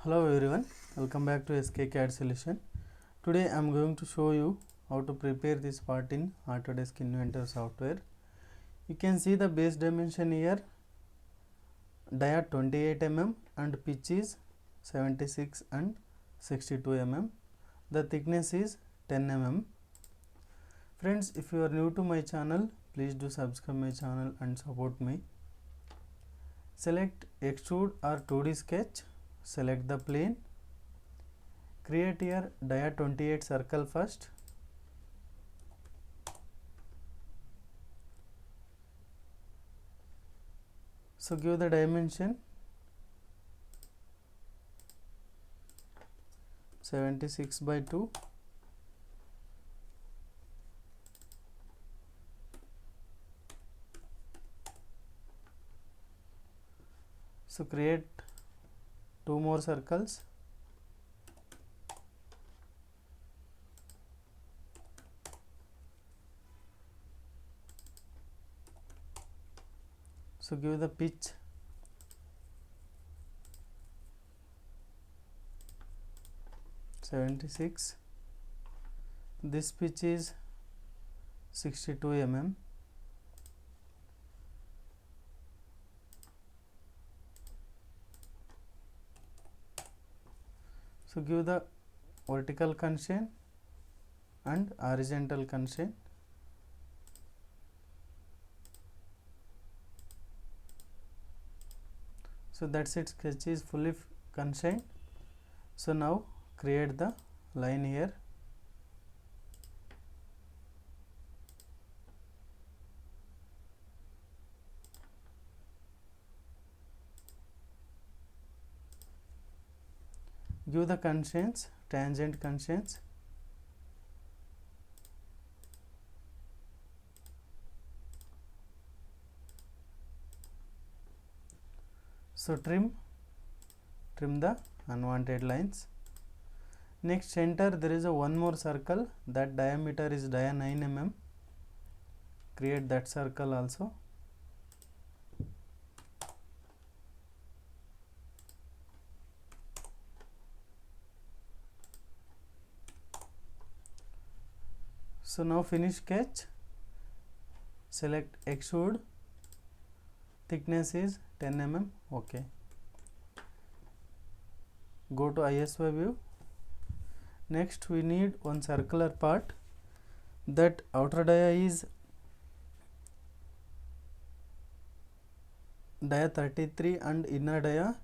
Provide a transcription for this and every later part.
Hello everyone, welcome back to SK CAD Solution. Today I am going to show you how to prepare this part in Autodesk Inventor software. You can see the base dimension here, dia 28 mm and pitch is 76 and 62 mm. The thickness is 10 mm. Friends, if you are new to my channel, please do subscribe my channel and support me. Select extrude or 2D sketch. Select the plane, create here dia 28 circle first, so give the dimension 76 by 2, so create two more circles, so give the pitch 76, this pitch is 62 mm, so give the vertical constraint and horizontal constraint. So that's it, sketch is fully constrained. So now create the line here. Give the constraints, tangent constraints. So trim the unwanted lines. Next, center there is a one more circle, that diameter is dia 9 mm. Create that circle also. So now finish sketch. Select extrude. Thickness is 10 mm. Okay. Go to ISO view. Next we need one circular part, that outer dia is dia 33 and inner dia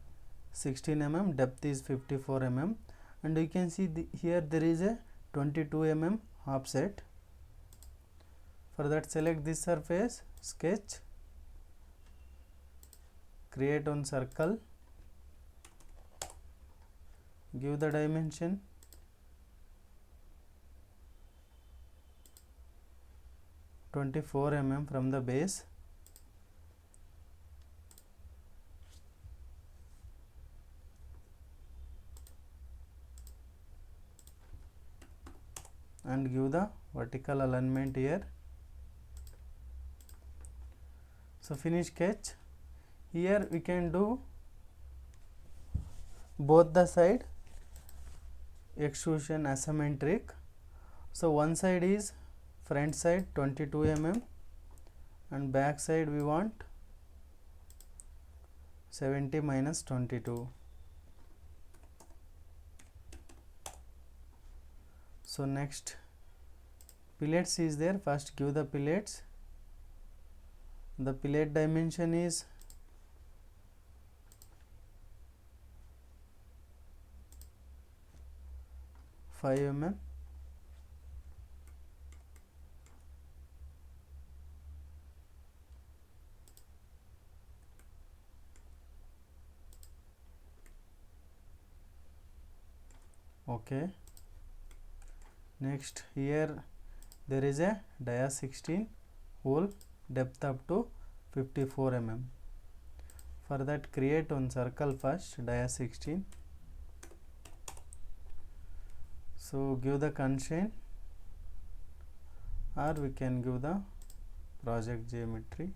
16 mm, depth is 54 mm, and you can see here there is a 22 mm offset. For that, select this surface, sketch, create one circle, give the dimension 24 mm from the base, and give the vertical alignment here. So finish sketch. Here we can do both the side extrusion asymmetric. So one side is front side 22 mm and back side we want 70 minus 22. So next, fillets is there. First give the fillets. The fillet dimension is 5 mm. Okay. Next, here there is a dia 16 hole, depth up to 54 mm. For that, create one circle first, dia 16. So give the constraint, or we can give the project geometry.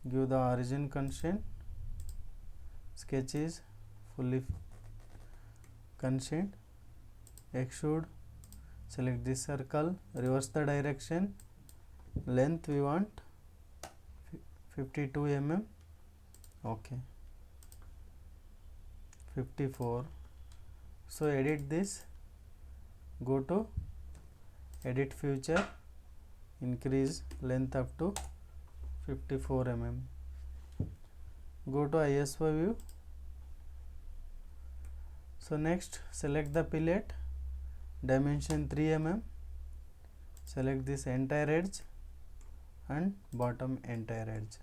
Give the origin constraint, sketch is fully constrained. Extrude, select this circle, reverse the direction, length we want 52 mm, okay, 54. So edit this, go to edit feature, increase length up to 54 mm. Go to ISO view. So next select the fillet, dimension 3 mm, select this entire edge and bottom entire edge.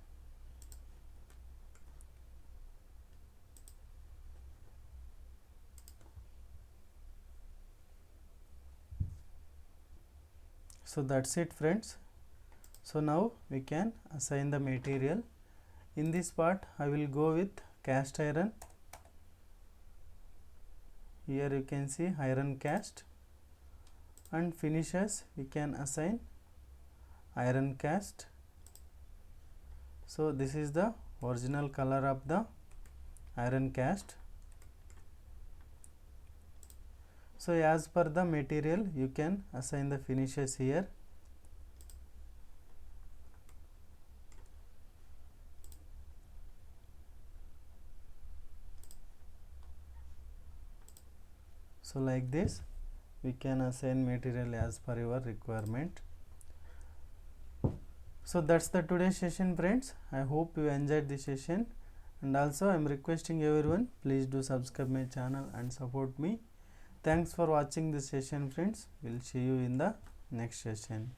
So that's it friends. So now we can assign the material. In this part I will go with cast iron. Here you can see iron cast, and finishes we can assign iron cast. So this is the original color of the iron cast. So as per the material you can assign the finishes here. So like this we can assign material as per your requirement. So that's the today's session friends. I hope you enjoyed the session, and also I am requesting everyone, please do subscribe my channel and support me. Thanks for watching this session friends. We'll see you in the next session.